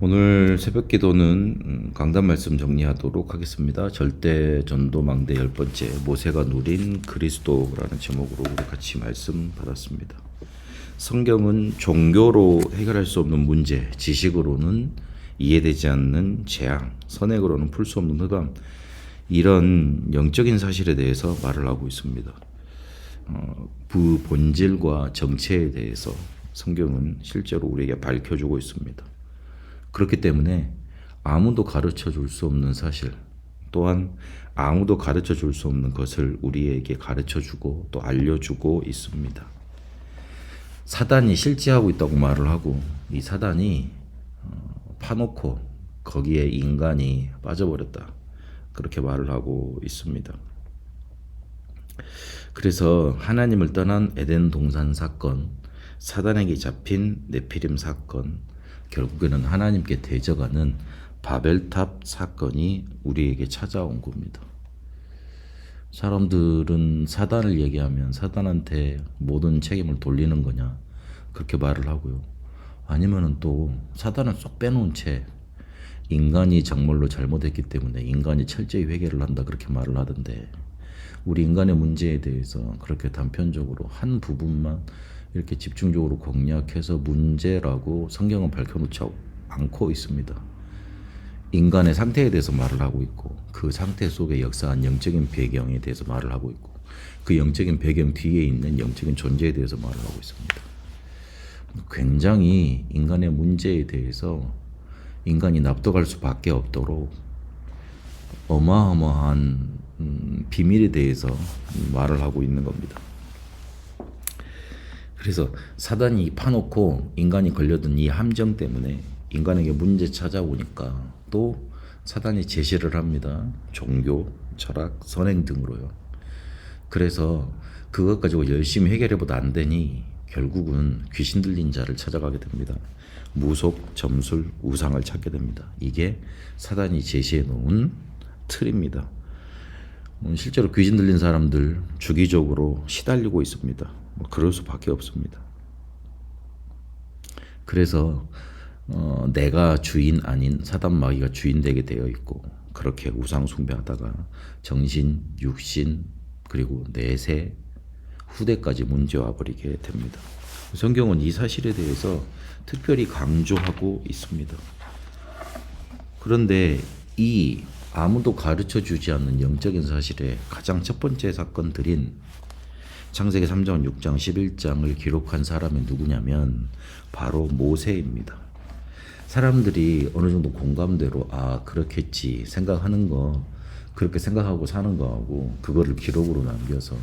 오늘 새벽 기도는 강단 말씀 정리하도록 하겠습니다. 절대 전도망대 10번째 모세가 누린 그리스도라는 제목으로 우리 같이 말씀 받았습니다. 성경은 종교로 해결할 수 없는 문제, 지식으로는 이해되지 않는 재앙, 선행으로는 풀 수 없는 흑암, 이런 영적인 사실에 대해서 말을 하고 있습니다. 그 본질과 정체에 대해서 성경은 실제로 우리에게 밝혀주고 있습니다. 그렇기 때문에 아무도 가르쳐 줄 수 없는 사실, 또한 아무도 가르쳐 줄 수 없는 것을 우리에게 가르쳐 주고 또 알려주고 있습니다. 사단이 실제하고 있다고 말을 하고, 이 사단이 파놓고 거기에 인간이 빠져버렸다, 그렇게 말을 하고 있습니다. 그래서 하나님을 떠난 에덴 동산 사건, 사단에게 잡힌 네피림 사건, 결국에는 하나님께 대적하는 바벨탑 사건이 우리에게 찾아온 겁니다. 사람들은 사단을 얘기하면 사단한테 모든 책임을 돌리는 거냐, 그렇게 말을 하고요. 아니면은 또 사단을 쏙 빼놓은 채 인간이 정말로 잘못했기 때문에 인간이 철저히 회개를 한다, 그렇게 말을 하던데, 우리 인간의 문제에 대해서 그렇게 단편적으로 한 부분만 이렇게 집중적으로 공략해서 문제라고 성경은 밝혀놓지 않고 있습니다. 인간의 상태에 대해서 말을 하고 있고, 그 상태 속에 역사한 영적인 배경에 대해서 말을 하고 있고, 그 영적인 배경 뒤에 있는 영적인 존재에 대해서 말을 하고 있습니다. 굉장히 인간의 문제에 대해서 인간이 납득할 수밖에 없도록 어마어마한 비밀에 대해서 말을 하고 있는 겁니다. 그래서 사단이 파놓고 인간이 걸려든 이 함정 때문에 인간에게 문제 찾아오니까 또 사단이 제시를 합니다. 종교, 철학, 선행 등으로요. 그래서 그것 가지고 열심히 해결해보다 안 되니 결국은 귀신 들린 자를 찾아가게 됩니다. 무속, 점술, 우상을 찾게 됩니다. 이게 사단이 제시해 놓은 틀입니다. 실제로 귀신 들린 사람들 주기적으로 시달리고 있습니다. 그럴 수밖에 없습니다. 그래서 내가 주인 아닌 사단 마귀가 주인 되게 되어 있고, 그렇게 우상 숭배하다가 정신, 육신, 그리고 내세, 후대까지 문제와 버리게 됩니다. 성경은 이 사실에 대해서 특별히 강조하고 있습니다. 그런데 이 아무도 가르쳐 주지 않는 영적인 사실의 가장 첫 번째 사건들인 창세기 3장, 6장, 11장을 기록한 사람이 누구냐면 바로 모세입니다. 사람들이 어느 정도 공감대로 그렇겠지 생각하는 거, 그렇게 생각하고 사는 거하고 그거를 기록으로 남겨서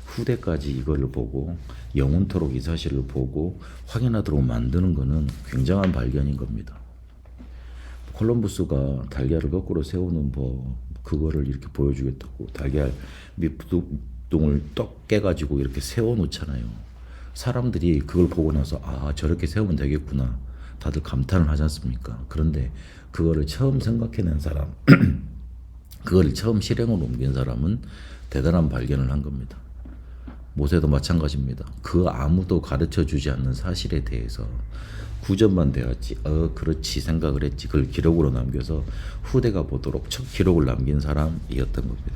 후대까지 이거를 보고 영원토록 이 사실을 보고 확인하도록 만드는 거는 굉장한 발견인 겁니다. 콜럼부스가 달걀을 거꾸로 세우는 법, 그거를 이렇게 보여주겠다고 달걀 밑둥을 떡 깨가지고 이렇게 세워놓잖아요. 사람들이 그걸 보고 나서 저렇게 세우면 되겠구나, 다들 감탄을 하지 않습니까? 그런데 그거를 처음 생각해낸 사람, 그걸 처음 실행으로 옮긴 사람은 대단한 발견을 한 겁니다. 모세도 마찬가지입니다. 그 아무도 가르쳐 주지 않는 사실에 대해서 구전만 되었지, 그렇지 생각을 했지, 그걸 기록으로 남겨서 후대가 보도록 첫 기록을 남긴 사람이었던 겁니다.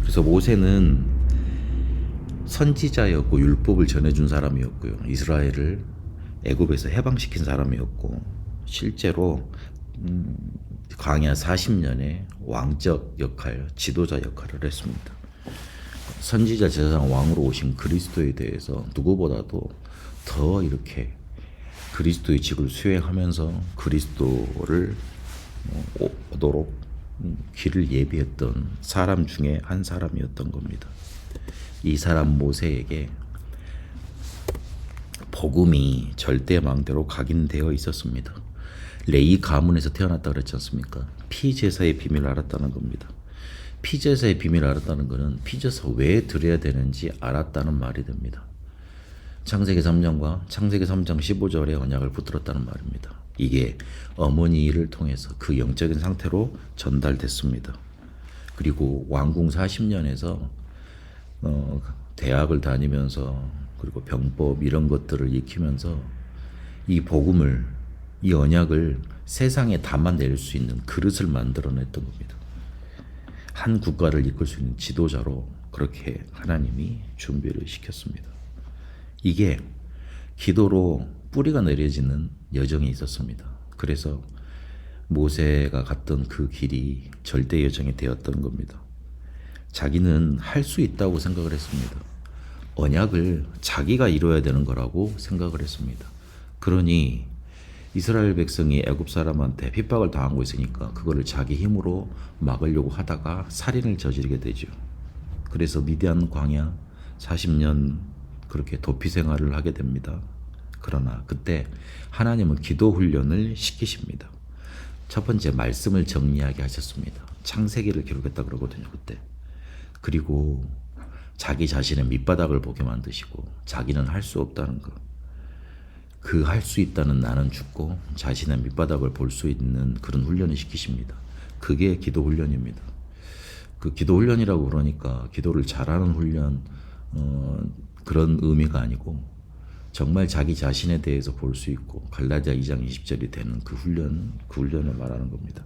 그래서 모세는 선지자였고 율법을 전해준 사람이었고요. 이스라엘을 애굽에서 해방시킨 사람이었고, 실제로 광야 40년의 왕적 역할, 지도자 역할을 했습니다. 선지자, 제사장, 왕으로 오신 그리스도에 대해서 누구보다도 더 이렇게 그리스도의 직을 수행하면서 그리스도를 오도록 길을 예비했던 사람 중에 한 사람이었던 겁니다. 이 사람 모세에게 복음이 절대망대로 각인되어 있었습니다. 레위 가문에서 태어났다 그랬지 않습니까? 피제사의 비밀을 알았다는 겁니다. 피제사의 비밀을 알았다는 것은 피제사 왜 드려야 되는지 알았다는 말이 됩니다. 창세기 3장과 창세기 3장 15절의 언약을 붙들었다는 말입니다. 이게 어머니를 통해서 그 영적인 상태로 전달됐습니다. 그리고 왕궁 40년에서 대학을 다니면서, 그리고 병법 이런 것들을 익히면서 이 복음을 이 언약을 세상에 담아낼 수 있는 그릇을 만들어냈던 겁니다. 한 국가를 이끌 수 있는 지도자로 그렇게 하나님이 준비를 시켰습니다. 이게 기도로 뿌리가 내려지는 여정이 있었습니다. 그래서 모세가 갔던 그 길이 절대 여정이 되었던 겁니다. 자기는 할 수 있다고 생각을 했습니다. 언약을 자기가 이뤄야 되는 거라고 생각을 했습니다. 그러니 이스라엘 백성이 애굽 사람한테 핍박을 당하고 있으니까 그거를 자기 힘으로 막으려고 하다가 살인을 저지르게 되죠. 그래서 미디안 광야 40년 그렇게 도피 생활을 하게 됩니다. 그러나 그때 하나님은 기도 훈련을 시키십니다. 첫 번째 말씀을 정리하게 하셨습니다. 창세기를 기록했다 그러거든요, 그때. 그리고 자기 자신의 밑바닥을 보게 만드시고 자기는 할 수 없다는 것. 그 할 수 있다는 나는 죽고 자신의 밑바닥을 볼 수 있는 그런 훈련을 시키십니다. 그게 기도 훈련입니다. 그 기도 훈련이라고 그러니까 기도를 잘하는 훈련 그런 의미가 아니고 정말 자기 자신에 대해서 볼 수 있고 갈라디아 2장 20절이 되는 그 훈련을 말하는 겁니다.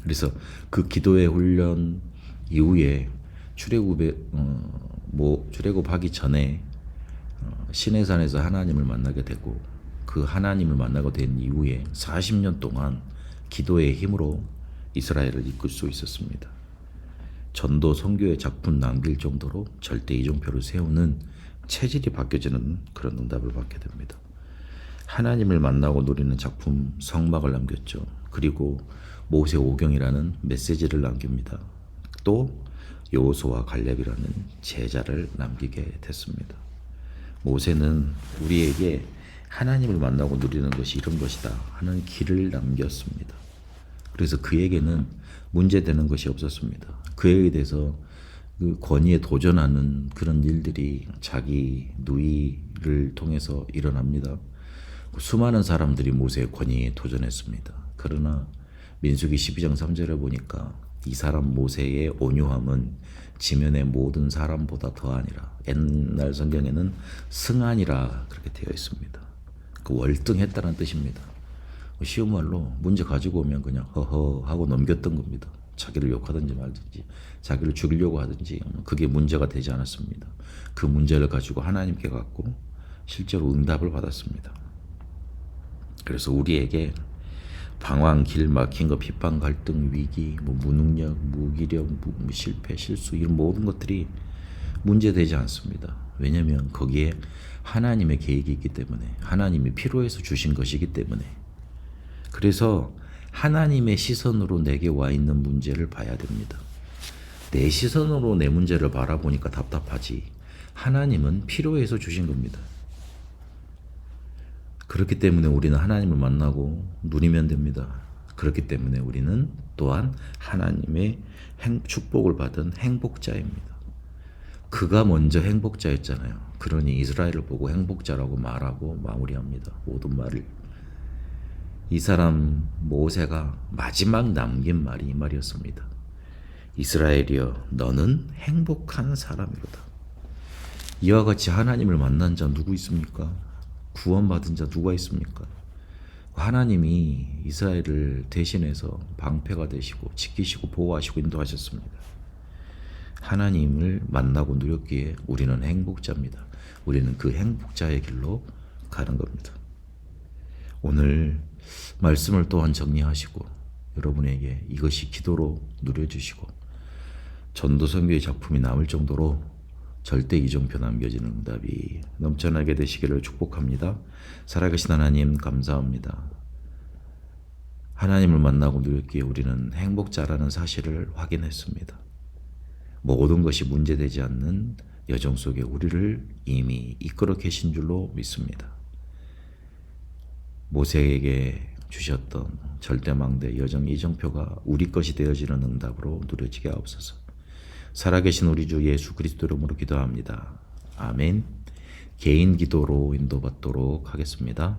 그래서 그 기도의 훈련 이후에 출애굽하기 전에 시내산에서 하나님을 만나게 되고 그 하나님을 만나게 된 이후에 40년 동안 기도의 힘으로 이스라엘을 이끌 수 있었습니다. 전도 선교의 작품 남길 정도로 절대 이종표를 세우는 체질이 바뀌어지는 그런 응답을 받게 됩니다. 하나님을 만나고 누리는 작품 성막을 남겼죠. 그리고 모세 오경이라는 메시지를 남깁니다. 또 여호수아 갈렙이라는 제자를 남기게 됐습니다. 모세는 우리에게 하나님을 만나고 누리는 것이 이런 것이다 하는 길을 남겼습니다. 그래서 그에게는 문제되는 것이 없었습니다. 그에 대해서 그 권위에 도전하는 그런 일들이 자기 누이를 통해서 일어납니다. 수많은 사람들이 모세의 권위에 도전했습니다. 그러나 민수기 12장 3절에 보니까 이 사람 모세의 온유함은 지면의 모든 사람보다 더하니라. 옛날 성경에는 승하니라 그렇게 되어 있습니다. 그 월등했다는 뜻입니다. 쉬운 말로 문제 가지고 오면 그냥 허허 하고 넘겼던 겁니다. 자기를 욕하든지 말든지 자기를 죽이려고 하든지 그게 문제가 되지 않았습니다. 그 문제를 가지고 하나님께 갖고 실제로 응답을 받았습니다. 그래서 우리에게 방황, 길 막힌 거, 핍박, 갈등, 위기, 무능력, 무기력, 실패, 실수 이런 모든 것들이 문제되지 않습니다. 왜냐하면 거기에 하나님의 계획이 있기 때문에 하나님이 필요해서 주신 것이기 때문에 그래서 하나님의 시선으로 내게 와 있는 문제를 봐야 됩니다. 내 시선으로 내 문제를 바라보니까 답답하지 하나님은 필요해서 주신 겁니다. 그렇기 때문에 우리는 하나님을 만나고 누리면 됩니다. 그렇기 때문에 우리는 또한 하나님의 축복을 받은 행복자입니다. 그가 먼저 행복자였잖아요. 그러니 이스라엘을 보고 행복자라고 말하고 마무리합니다. 모든 말을. 이 사람 모세가 마지막 남긴 말이 이 말이었습니다. 이스라엘이여 너는 행복한 사람이로다. 이와 같이 하나님을 만난 자 누구 있습니까? 구원받은 자 누가 있습니까? 하나님이 이스라엘을 대신해서 방패가 되시고 지키시고 보호하시고 인도하셨습니다. 하나님을 만나고 누렸기에 우리는 행복자입니다. 우리는 그 행복자의 길로 가는 겁니다. 오늘 말씀을 또한 정리하시고 여러분에게 이것이 기도로 누려주시고 전도선교의 작품이 남을 정도로 절대 이종표 남겨지는 응답이 넘쳐나게 되시기를 축복합니다. 살아계신 하나님 감사합니다. 하나님을 만나고 누렸기에 우리는 행복자라는 사실을 확인했습니다. 모든 것이 문제되지 않는 여정 속에 우리를 이미 이끌어 계신 줄로 믿습니다. 모세에게 주셨던 절대망대 여정 이정표가 우리 것이 되어지는 응답으로 누려지게 하옵소서. 살아계신 우리 주 예수 그리스도 이름으로 기도합니다. 아멘. 개인 기도로 인도받도록 하겠습니다.